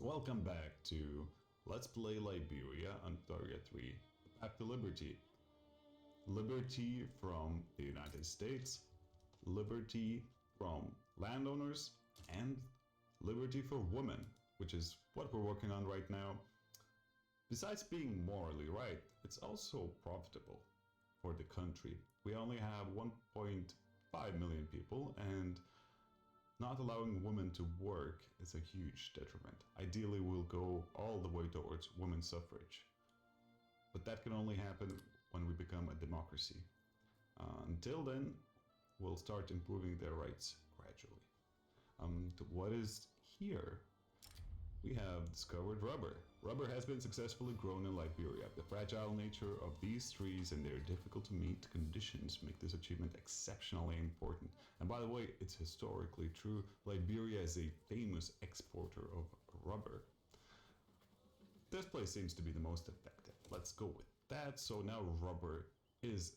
Welcome back to Let's Play Liberia on Target 3, the path to liberty. Liberty from the United States, liberty from landowners, and liberty for women, which is what we're working on right now. Besides being morally right, it's also profitable for the country. We only have 1.5 million people, and not allowing women to work is a huge detriment. Ideally, we'll go all the way towards women's suffrage. But that can only happen when we become a democracy. Until then, we'll start improving their rights gradually. What is here? We have discovered rubber. Rubber has been successfully grown in Liberia. The fragile nature of these trees and their difficult to meet conditions make this achievement exceptionally important. And by the way, it's historically true. Liberia is a famous exporter of rubber. This place seems to be the most effective. Let's go with that. So now rubber is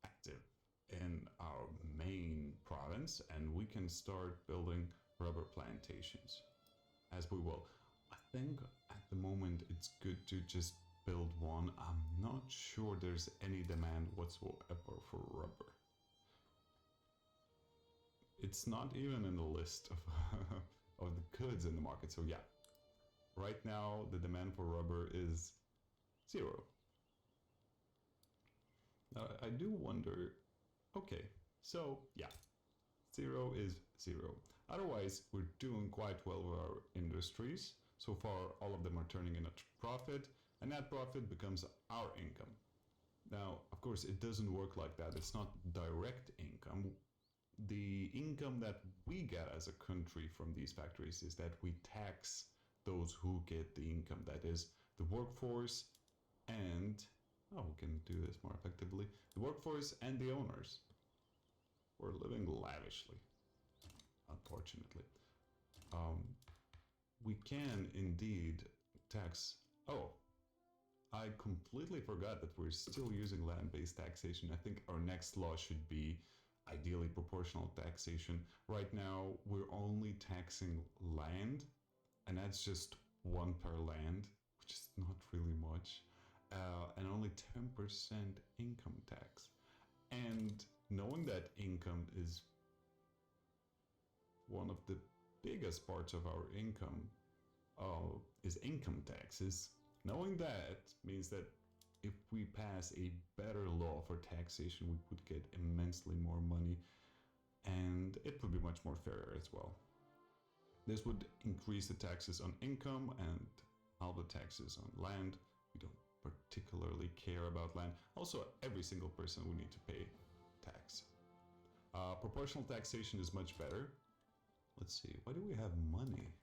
active in our main province, and we can start building rubber plantations. As we will. I think at the moment it's good to just build one. I'm not sure there's any demand whatsoever for rubber. It's not even in the list of, of the goods in the market, so yeah. Right now the demand for rubber is 0. I do wonder, okay, so yeah. 0 is 0. Otherwise, we're doing quite well with our industries. So far, all of them are turning in a profit, and that profit becomes our income. Now, of course, it doesn't work like that. It's not direct income. The income that we get as a country from these factories is that we tax those who get the income. That is the workforce and, we can do this more effectively, the workforce and the owners. We're living lavishly, unfortunately. We can indeed tax... Oh, I completely forgot that we're still using land-based taxation. I think our next law should be ideally proportional taxation. Right now, we're only taxing land, and that's just 1 per land, which is not really much, and only 10% income tax. And knowing that income is one of the biggest parts of our income is income taxes. Knowing that means that if we pass a better law for taxation, we would get immensely more money, and it would be much more fairer as well. This would increase the taxes on income and all the taxes on land. We don't particularly care about land. Also, every single person will need to pay tax. Proportional taxation is much better. Let's see, why do we have money?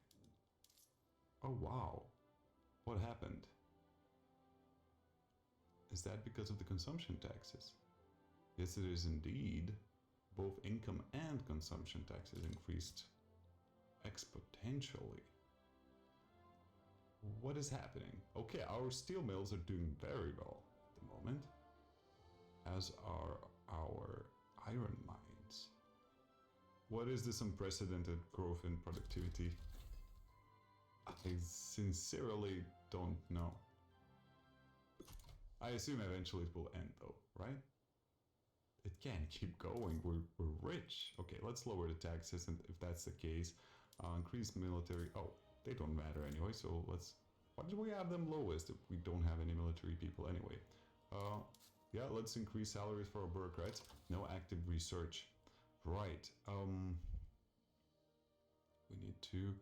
Oh wow, what happened? Is that because of the consumption taxes? Yes, it is indeed. Both income and consumption taxes increased exponentially. What is happening? Okay, our steel mills are doing very well at the moment, as are our iron mines. What is this unprecedented growth in productivity? I sincerely don't know. I assume eventually it will end though, right? It can't keep going, we're rich. Okay, let's lower the taxes, and if that's the case, increase military... Oh, they don't matter anyway, so let's... Why do we have them lowest if we don't have any military people anyway? Yeah, let's increase salaries for our bureaucrats. No active research. Right. We need to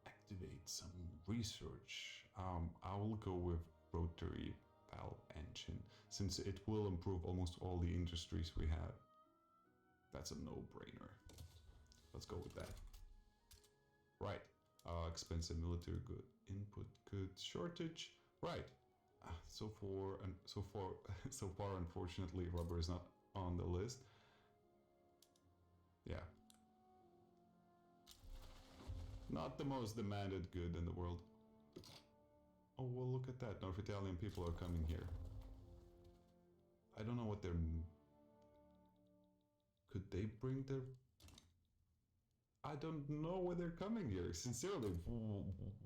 activate some research. I will go with rotary valve engine, since it will improve almost all the industries we have. That's a no-brainer. Let's go with that. Right. Expensive military good input goods shortage. Right. So far, unfortunately, rubber is not on the list. Yeah. Not the most demanded good in the world. Oh, well, look at that. North Italian people are coming here. I don't know what they're... Could they bring their... I don't know why they're coming here. Sincerely,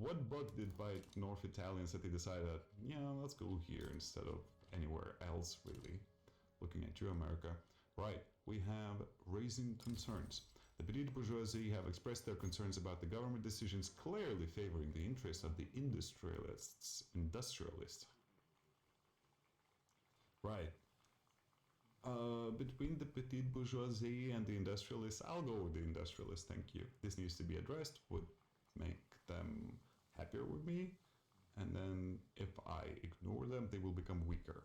What butt did bite North Italians that they decided, yeah, let's go here instead of anywhere else, really? Looking at you, America. Right, we have raising concerns. The petite bourgeoisie have expressed their concerns about the government decisions clearly favoring the interests of the industrialists. Right. Between the petite bourgeoisie and the industrialists, I'll go with the industrialists, thank you. This needs to be addressed, would make them happier with me, and then if I ignore them, they will become weaker.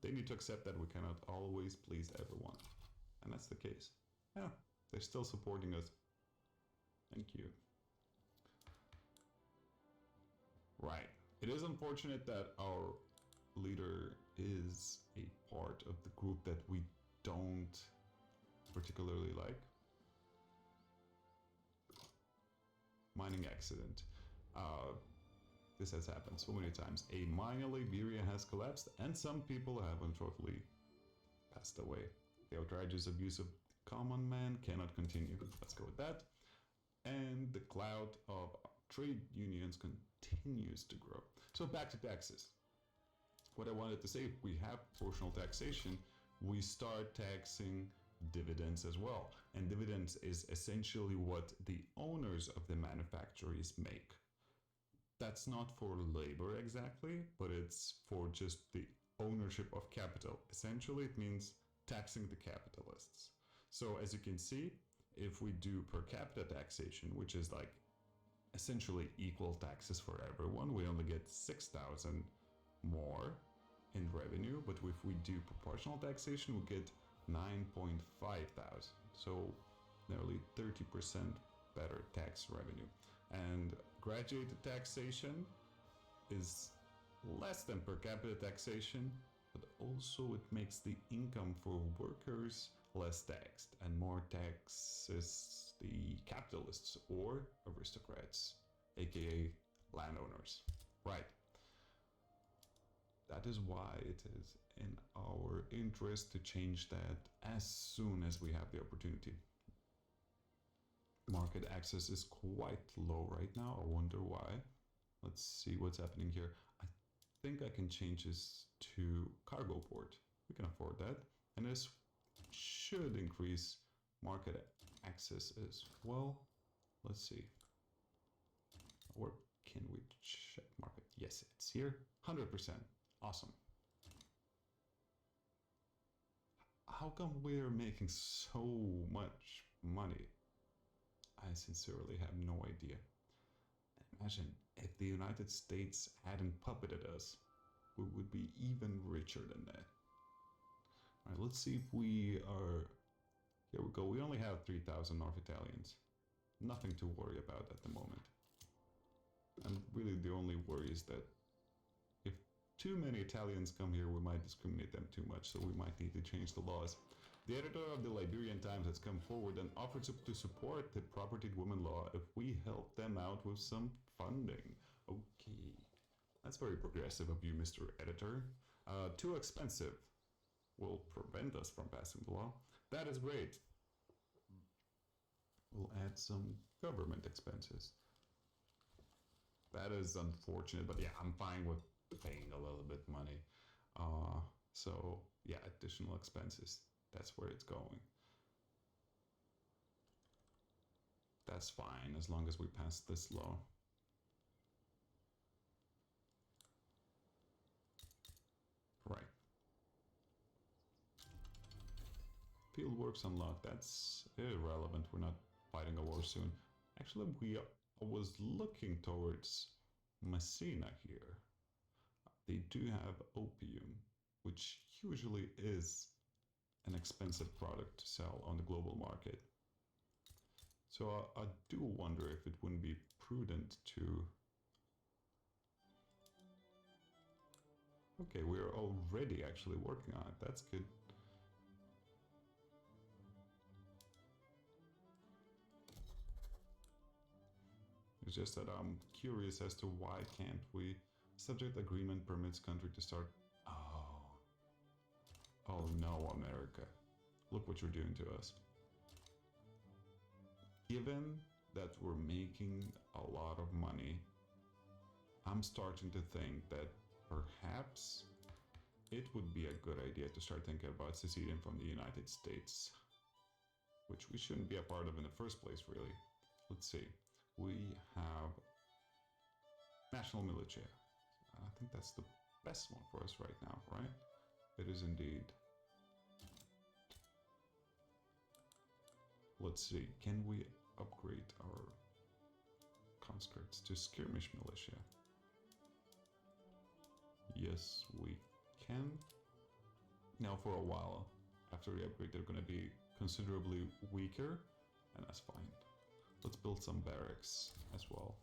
They need to accept that we cannot always please everyone, and that's the case. Yeah, they're still supporting us. Thank you. Right. It is unfortunate that our leader is a part of the group that we don't particularly like. Mining accident. This has happened so many times. A mine in Liberia has collapsed and some people have unfortunately passed away. The outrageous abuse of common man cannot continue. Let's go with that. And the cloud of trade unions continues to grow. So back to taxes. What I wanted to say, if we have proportional taxation, we start taxing dividends as well. And dividends is essentially what the owners of the manufacturers make. That's not for labor exactly, but it's for just the ownership of capital. Essentially, it means taxing the capitalists. So as you can see, if we do per capita taxation, which is like essentially equal taxes for everyone, we only get 6,000 more in revenue, but if we do proportional taxation, we get 9.5 thousand, so nearly 30% better tax revenue. And graduated taxation is less than per capita taxation, but also it makes the income for workers less taxed and more taxes the capitalists or aristocrats, aka landowners. Right. That is why it is in our interest to change that as soon as we have the opportunity. Market access is quite low right now. I wonder why. Let's see what's happening here. I think I can change this to cargo port. We can afford that. And this should increase market access as well. Let's see. Where can we check market? Yes, it's here. 100%. Awesome. How come we're making so much money? I sincerely have no idea. Imagine if the United States hadn't puppeted us, we would be even richer than that. Alright, let's see if we are... Here we go, we only have 3,000 North Italians. Nothing to worry about at the moment. And really the only worry is that if too many Italians come here, we might discriminate them too much, so we might need to change the laws. The editor of the Liberian Times has come forward and offered to support the propertied women law if we help them out with some funding. Okay, that's very progressive of you, Mr. Editor. Too expensive will prevent us from passing the law. That is great. We'll add some government expenses. That is unfortunate, but yeah, I'm fine with paying a little bit money. So yeah, additional expenses. That's where it's going. That's fine as long as we pass this law. Right. Field works unlocked. That's irrelevant. We're not fighting a war soon. Actually, I was looking towards Messina here. They do have opium, which usually is an expensive product to sell on the global market. So I do wonder if it wouldn't be prudent to... Okay, we're already actually working on it. That's good. It's just that I'm curious as to why can't we... Subject agreement permits country to start... Oh no, America. Look what you're doing to us. Given that we're making a lot of I'm starting to think that perhaps it would be a good idea to start thinking about seceding from the United States, which we shouldn't be a part of in the first place, really. Let's see. We have national militia. I think that's the best one for us right now, right? It is indeed. Let's see. Can we upgrade our conscripts to skirmish militia? Yes, we can. Now, for a while, after the upgrade, they're going to be considerably weaker, and that's fine. Let's build some barracks as well.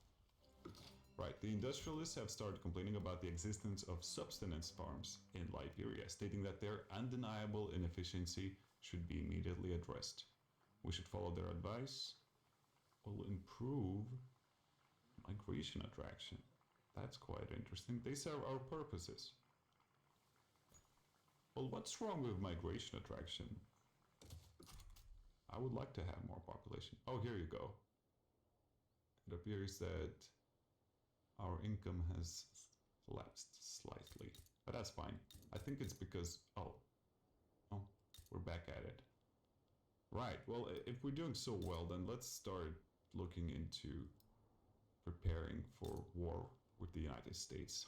Right, the industrialists have started complaining about the existence of subsistence farms in Liberia, stating that their undeniable inefficiency should be immediately addressed. We should follow their advice. Will improve migration attraction. That's quite interesting. They serve our purposes. Well, what's wrong with migration attraction? I would like to have more population. Oh, here you go. It appears that our income has lapsed slightly, but that's fine. I think it's because, oh, we're back at it. Right, well, if we're doing so well, then let's start looking into preparing for war with the United States.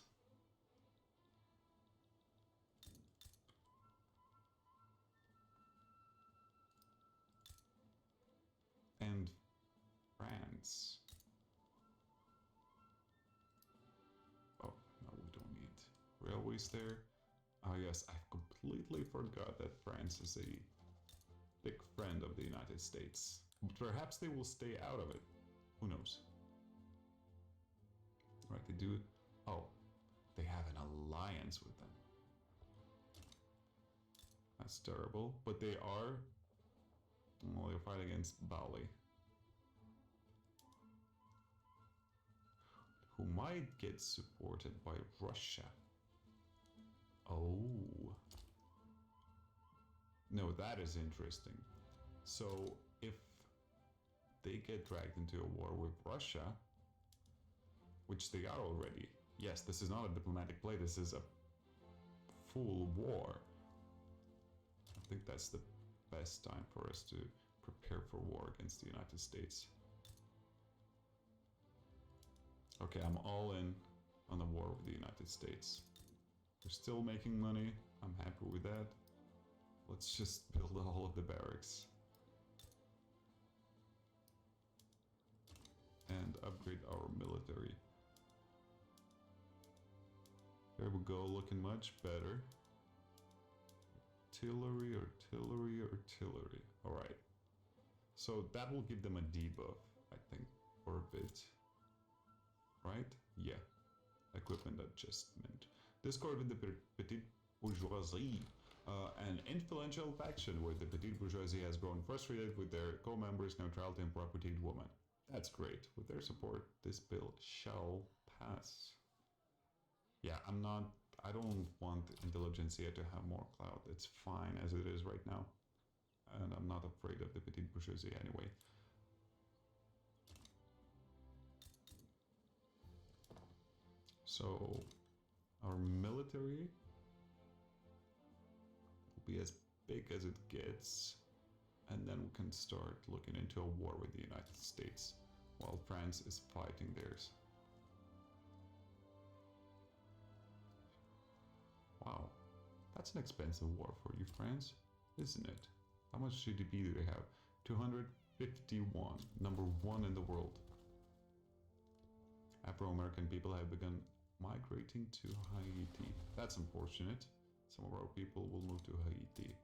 And France. Oh, no, we don't need railways there. Oh yes, I completely forgot that France is a big friend of the United States. Perhaps they will stay out of it. Who knows? Right, they do. Oh, they have an alliance with them. That's terrible. But they are. Well, they're fighting against Bali, who might get supported by Russia. Oh. No, that is interesting. So if they get dragged into a war with Russia, which they are already. Yes, this is not a diplomatic play, this is a full war. I think that's the best time for us to prepare for war against the United States. Okay, I'm all in on the war with the United States. We're still making money. I'm happy with that. Let's just build all of the barracks. And upgrade our military. There we go, looking much better. Artillery, artillery, artillery. Alright. So that will give them a debuff, I think, for a bit. Right? Yeah. Equipment adjustment. Discarded the petite bourgeoisie. An influential faction where the petite bourgeoisie has grown frustrated with their co-members' neutrality and property women. That's great. With their support, this bill shall pass. Yeah, I don't want intelligentsia to have more clout. It's fine as it is right now. And I'm not afraid of the petite bourgeoisie anyway. So, our military will be as big as it gets. And then we can start looking into a war with the United States while France is fighting theirs. Wow, that's an expensive war for you, France, isn't it? How much GDP do they have? 251, number 1 in the world. Afro-American people have begun migrating to Haiti. That's unfortunate. Some of our people will move to Haiti.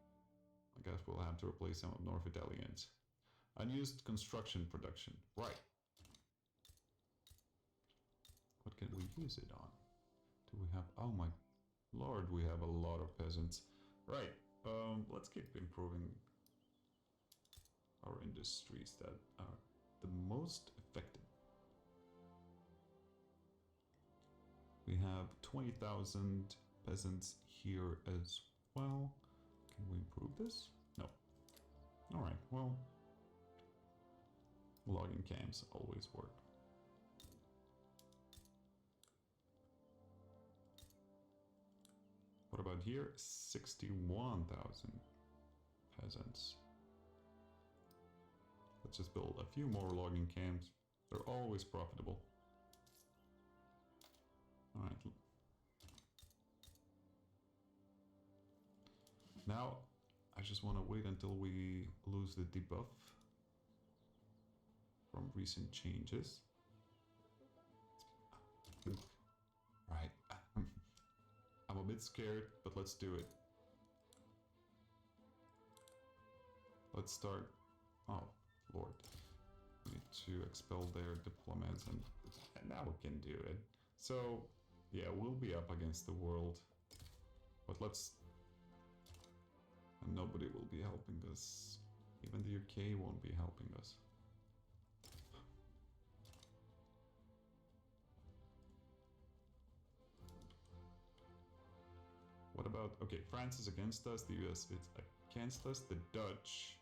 I guess we'll have to replace some of North Italians. Unused construction production. Right. What can we use it on? Do we have... Oh my lord, we have a lot of peasants. Right. Let's keep improving our industries that are the most effective. We have 20,000 peasants here as well. Can we improve this? No. Alright, well, logging camps always work. here, 61,000 peasants. Let's just build a few more logging camps. They're always profitable. Alright. Now, I just want to wait until we lose the debuff from recent changes. Right. I'm a bit scared, but let's do it. Let's start. Oh, Lord. We need to expel their diplomats, and now we can do it. So, yeah, we'll be up against the world. But let's... And nobody will be helping us. Even the UK won't be helping us. What about... Okay, France is against us, the US is against us, the Dutch.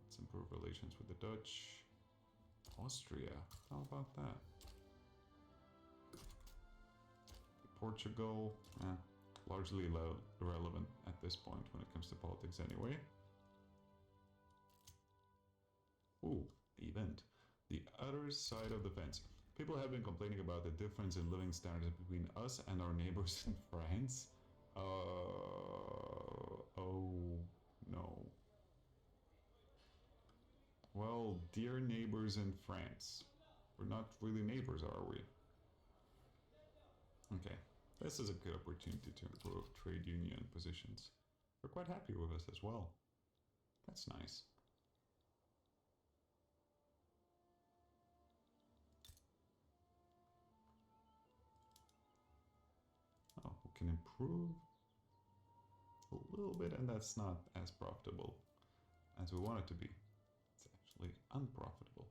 Let's improve relations with the Dutch. Austria, how about that? Portugal, largely irrelevant at this point when it comes to politics anyway. Ooh, event. The other side of the fence. People have been complaining about the difference in living standards between us and our neighbors in France. Oh no. Well, dear neighbors in France, we're not really neighbors, are we? Okay, this is a good opportunity to improve trade union positions. They're quite happy with us as well. That's nice. Oh, we can improve a little bit, and that's not as profitable as we want it to be. It's actually unprofitable.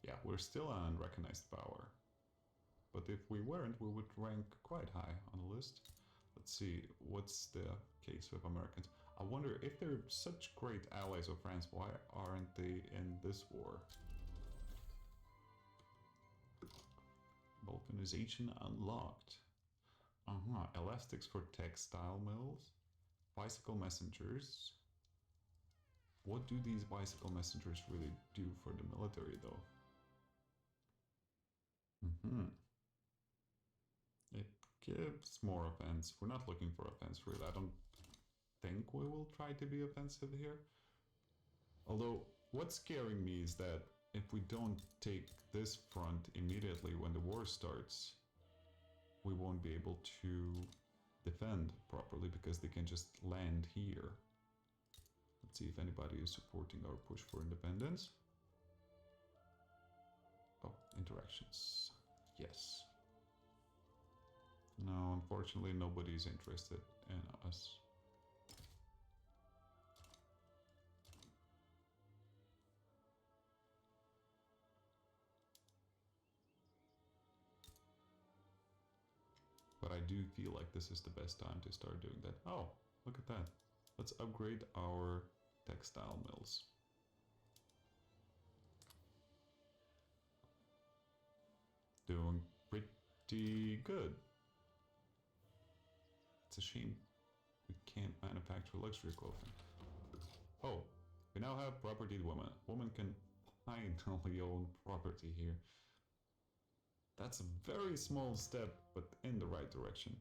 Yeah, we're still an unrecognized power. But if we weren't, we would rank quite high on the list. Let's see, what's the case with Americans? I wonder if they're such great allies of France, why aren't they in this war? Balkanization unlocked. Elastics for textile mills. Bicycle messengers. What do these bicycle messengers really do for the military, though? It gives more offense. We're not looking for offense, really. I don't think we will try to be offensive here. Although, what's scaring me is that if we don't take this front immediately when the war starts, we won't be able to defend properly because they can just land here. Let's see if anybody is supporting our push for independence. Oh, interactions. Yes. No, unfortunately, nobody's interested in us. But I do feel like this is the best time to start doing that. Oh, look at that. Let's upgrade our textile mills. Doing pretty good. It's a shame we can't manufacture luxury clothing. Oh, we now have propertied women. Women can finally own property here. That's a very small step, but in the right direction.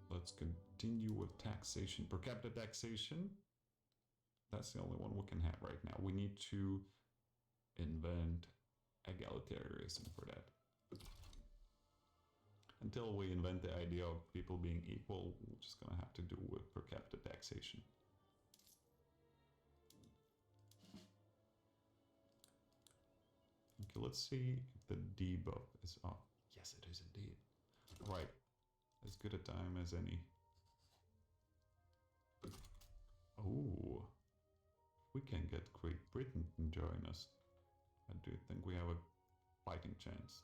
Let's continue with taxation. Per capita taxation. That's the only one we can have right now. We need to invent egalitarianism for that. Until we invent the idea of people being equal, we're just gonna have to do with per capita taxation. Okay, let's see if the debuff is off. Yes, it is indeed. Right, as good a time as any. Oh, we can get Great Britain to join us. I do think we have a fighting chance.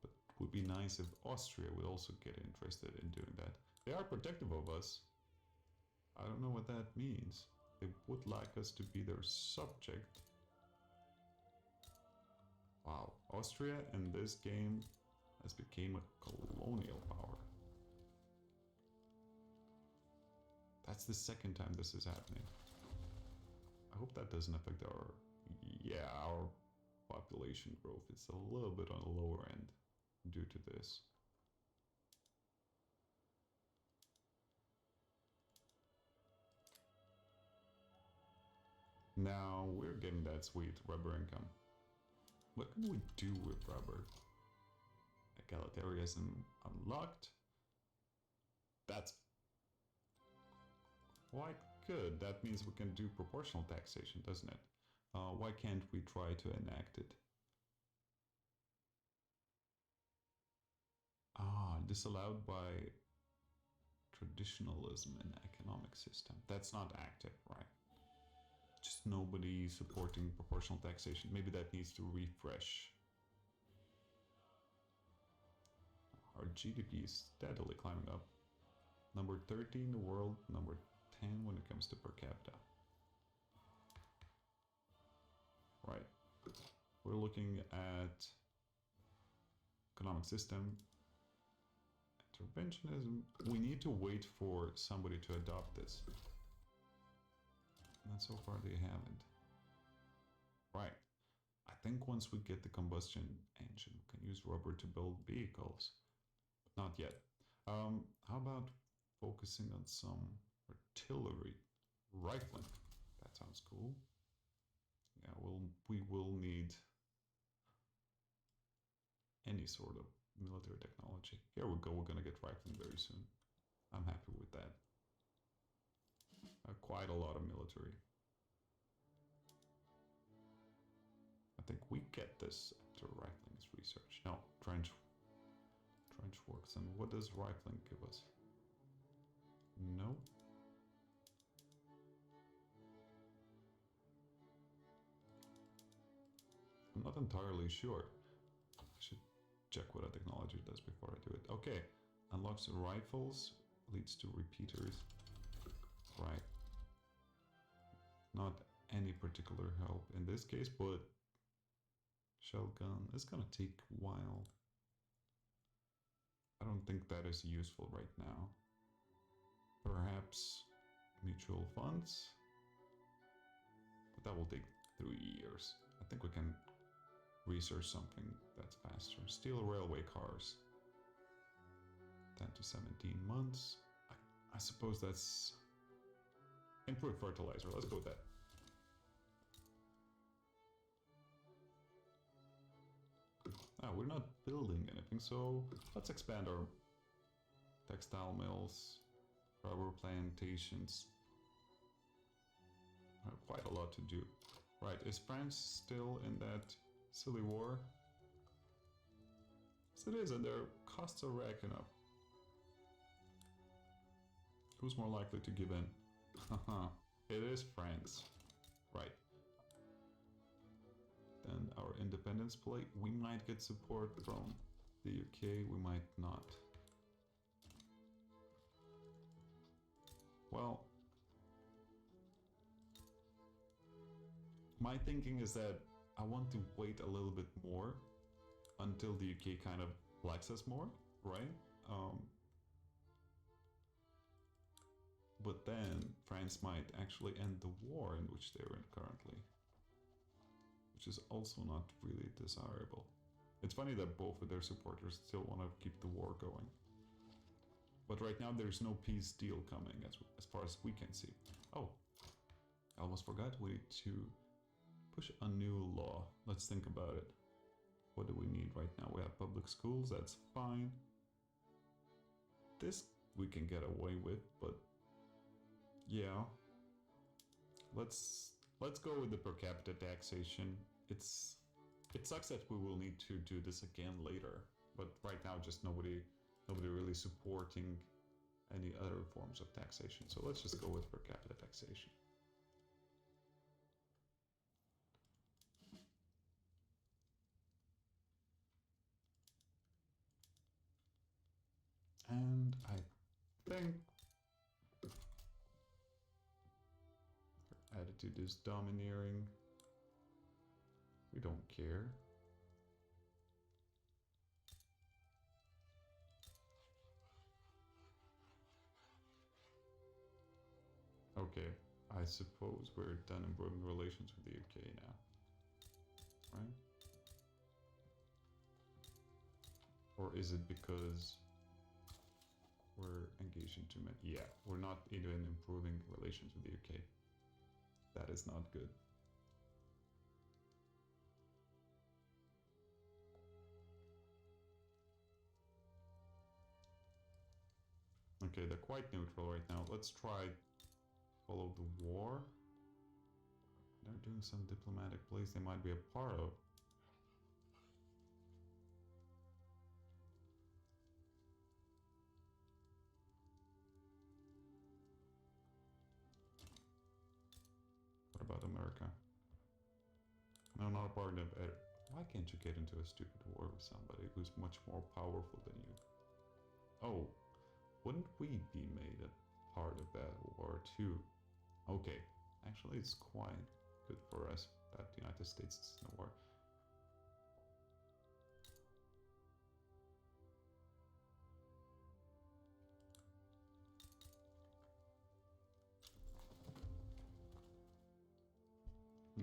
But it would be nice if Austria would also get interested in doing that. They are protective of us. I don't know what that means. They would like us to be their subject. Wow, Austria in this game has become a colonial power. That's the second time this is happening. I hope that doesn't affect our... Yeah, our population growth is a little bit on the lower end due to this. Now we're getting that sweet rubber income. What can we do with rubber? Egalitarianism unlocked. That's quite good. That means we can do proportional taxation, doesn't it? Why can't we try to enact it? Disallowed by traditionalism in economic system. That's not active, right? Just nobody supporting proportional taxation. Maybe that needs to refresh. Our GDP is steadily climbing up. Number 30 in the world, number 10 when it comes to per capita. Right. We're looking at economic system, interventionism. We need to wait for somebody to adopt this. And so far they haven't. Right. I think once we get the combustion engine, we can use rubber to build vehicles. But not yet. How about focusing on some artillery rifling? That sounds cool. Yeah, we will need any sort of military technology. Here we go, we're gonna get rifling very soon. I'm happy with that. Quite a lot of military. I think we get this after rifling is research. No, trench works. And what does rifling give us? No. I'm not entirely sure. I should check what a technology does before I do it. Okay, unlocks rifles, leads to repeaters. Right. Not any particular help in this case, but shell gun is gonna take a while. I don't think that is useful right now. Perhaps mutual funds, but that will take 3 years. I think we can research something that's faster. Steel railway cars, 10 to 17 months. I suppose that's improved fertilizer. Let's go with that. We're not building anything, so let's expand our textile mills, rubber plantations. Quite a lot to do. Right, is France still in that silly war? Yes, it is, and their costs are racking up. Who's more likely to give in? Haha, it is France. Right. Then our independence plate, we might get support from the UK, we might not. Well, my thinking is that I want to wait a little bit more until the UK kind of likes us more, right? But then France might actually end the war in which they're in currently, which is also not really desirable. It's funny that both of their supporters still want to keep the war going. But right now there's no peace deal coming as far as we can see. Oh, I almost forgot, we need to push a new law. Let's think about it. What do we need right now? We have public schools, that's fine. This we can get away with, but yeah. Let's go with the per capita taxation. It sucks that we will need to do this again later, but right now just nobody really supporting any other forms of taxation. So let's just go with per capita taxation. And I think to this domineering. We don't care. Okay, I suppose we're done improving relations with the UK now. Right? Or is it because we're engaged in too many? Yeah, we're not even improving relations with the UK. That is not good. Okay, they're quite neutral right now. Let's try follow the war. They're doing some diplomatic plays they might be a part of. What about America? No, not a part of it. Why can't you get into a stupid war with somebody who's much more powerful than you? Oh, wouldn't we be made a part of that war too? Okay, actually it's quite good for us that the United States is in a war.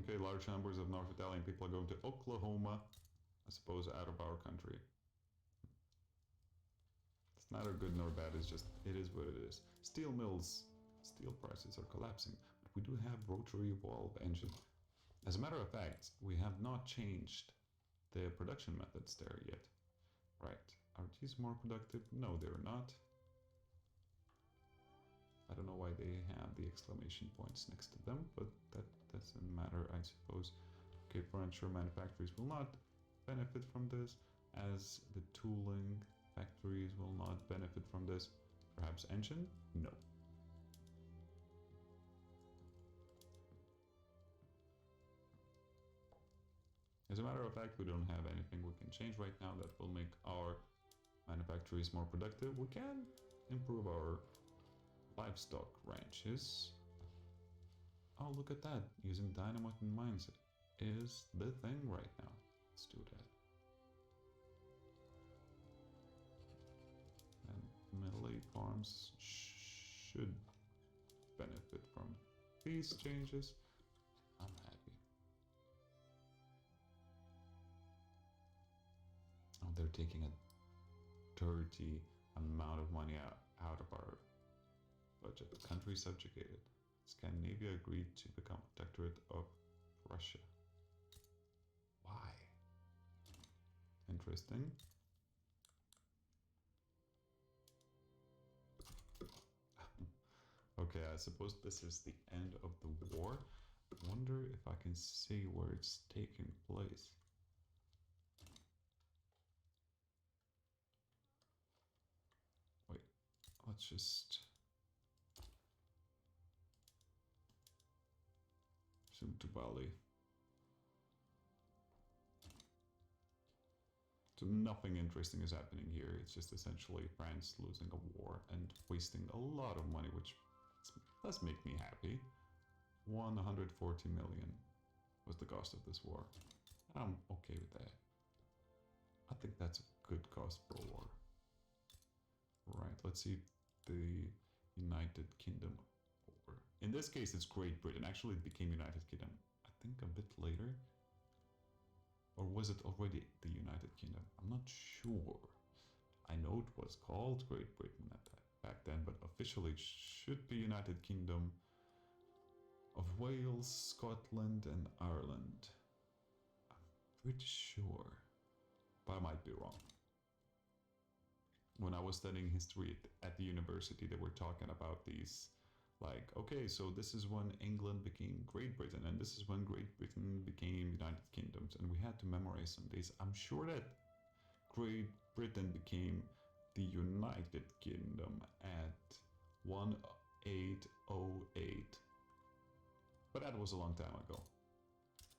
Okay, large numbers of North Italian people are going to Oklahoma, I suppose out of our country. It's neither good nor bad, it's just, it is what it is. Steel mills, steel prices are collapsing, but we do have rotary valve engine. As a matter of fact, we have not changed the production methods there yet. Right, are these more productive? No, they're not. I don't know why they have the exclamation points next to them, but that doesn't matter, I suppose. Okay, furniture manufacturers will not benefit from this, as the tooling factories will not benefit from this. Perhaps engine? No. As a matter of fact, we don't have anything we can change right now that will make our manufactories more productive. We can improve our livestock ranches. Oh, look at that. Using dynamite in mines is the thing right now. Let's do that. And melee farms should benefit from these changes. I'm happy. Oh, they're taking a dirty amount of money out of our budget. The country subjugated. Scandinavia agreed to become protectorate of Russia. Why? Interesting. Okay, I suppose this is the end of the war. I wonder if I can see where it's taking place. Wait, let's just zoom to Bali. So nothing interesting is happening here. It's just essentially France losing a war and wasting a lot of money, which does make me happy. 140 million was the cost of this war. I'm okay with that. I think that's a good cost for a war. Right, let's see the United Kingdom. Or in this case, it's Great Britain. Actually, it became United Kingdom, I think a bit later. Or was it already the United Kingdom? I'm not sure. I know it was called Great Britain at that, back then, but officially it should be United Kingdom of Wales, Scotland, and Ireland. I'm pretty sure, but I might be wrong. When I was studying history at the university, they were talking about these, like, okay, so this is when England became Great Britain, and this is when Great Britain became United Kingdoms, and we had to memorize some days. I'm sure that Great Britain became the United Kingdom at 1808, but that was a long time ago.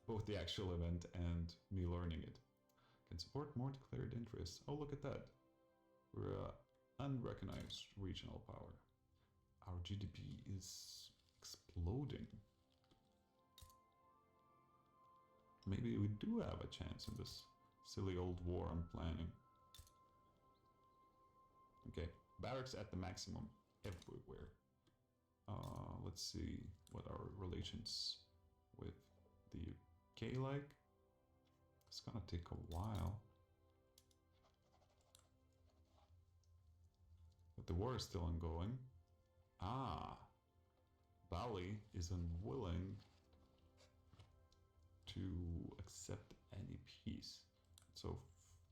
Both the actual event and me learning it. Can support more declared interests. Oh, look at that. We're an unrecognized regional power. Our GDP is exploding. maybe we do have a chance in this silly old war I'm planning. Okay, barracks at the maximum everywhere. Let's see what our relations with the UK like. It's gonna take a while. But the war is still ongoing. Ah, Bali is unwilling to accept any peace. So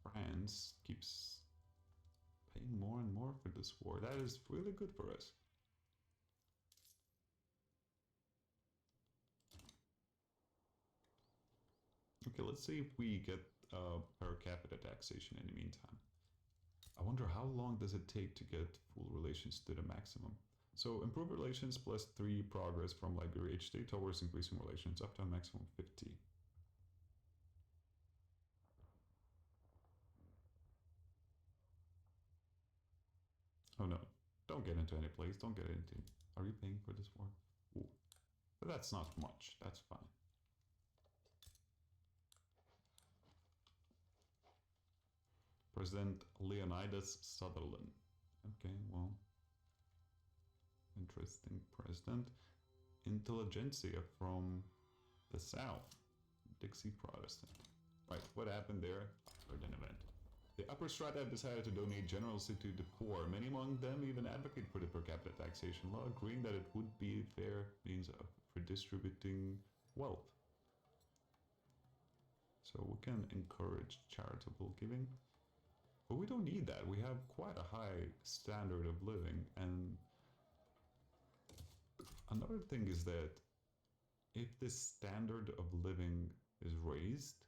France keeps paying more and more for this war. That is really good for us. Okay, let's see if we get per capita taxation in the meantime. I wonder how long does it take to get full relations to the maximum. So improve relations plus 3 progress from Liberia each day towards increasing relations up to a maximum 50. Oh no, don't get into any place, don't get into... Are you paying for this war? Ooh. But that's not much, that's fine. President Leonidas Sutherland. Okay, well, interesting president. Intelligentsia from the South. Dixie Protestant. Right, what happened there? Heard an event. The upper strata decided to donate generously to the poor. Many among them even advocate for the per capita taxation law, agreeing that it would be a fair means for distributing wealth. So we can encourage charitable giving. But we don't need that. We have quite a high standard of living. And another thing is that if this standard of living is raised,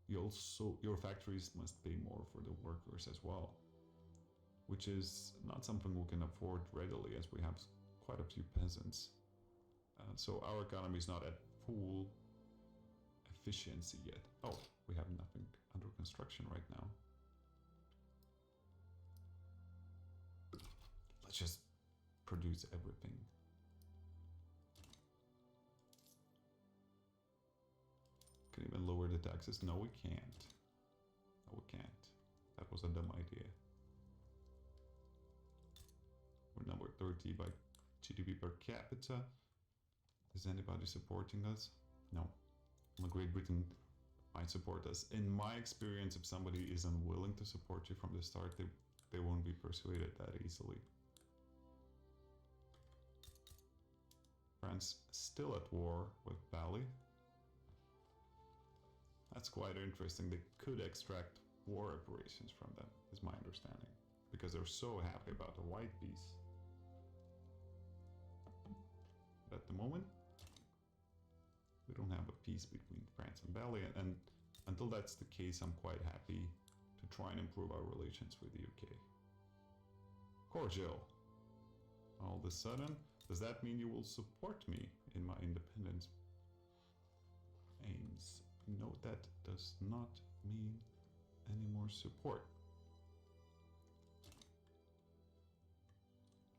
your factories must pay more for the workers as well, which is not something we can afford readily, as we have quite a few peasants. So our economy is not at full efficiency yet. Oh, we have nothing under construction right now. Let's just produce everything. Can even lower the taxes? No, we can't. No, we can't. That was a dumb idea. We're number 30 by GDP per capita. Is anybody supporting us? No. Well, Great Britain might support us. In my experience, if somebody is unwilling to support you from the start, they won't be persuaded that easily. France still at war with Bali. That's quite interesting. They could extract war reparations from them, is my understanding. Because they're so happy about the white peace. But at the moment, we don't have a peace between France and Bali. And until that's the case, I'm quite happy to try and improve our relations with the UK. Cordial. All of a sudden, does that mean you will support me in my independence aims? No, that does not mean any more support.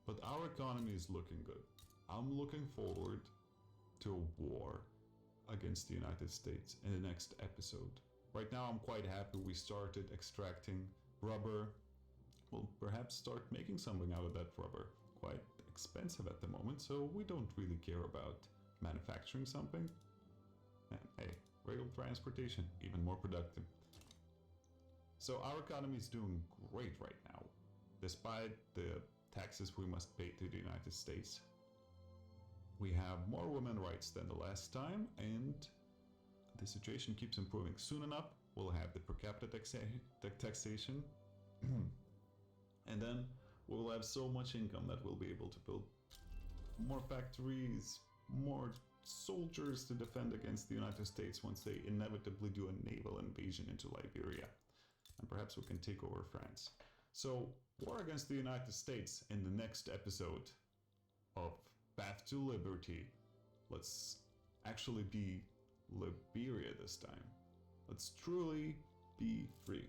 But our economy is looking good. I'm looking forward to a war against the United States in the next episode. Right now, I'm quite happy we started extracting rubber. We'll perhaps start making something out of that rubber. Quite expensive at the moment, so we don't really care about manufacturing something. And hey, rail transportation, even more productive. So our economy is doing great right now, despite the taxes we must pay to the United States. We have more women's rights than the last time, and the situation keeps improving. Soon enough, we'll have the per capita taxation, and then we'll have so much income that we'll be able to build more factories, more soldiers to defend against the United States once they inevitably do a naval invasion into Liberia. And perhaps we can take over France. So, war against the United States in the next episode of Path to Liberty. Let's actually be Liberia this time. Let's truly be free.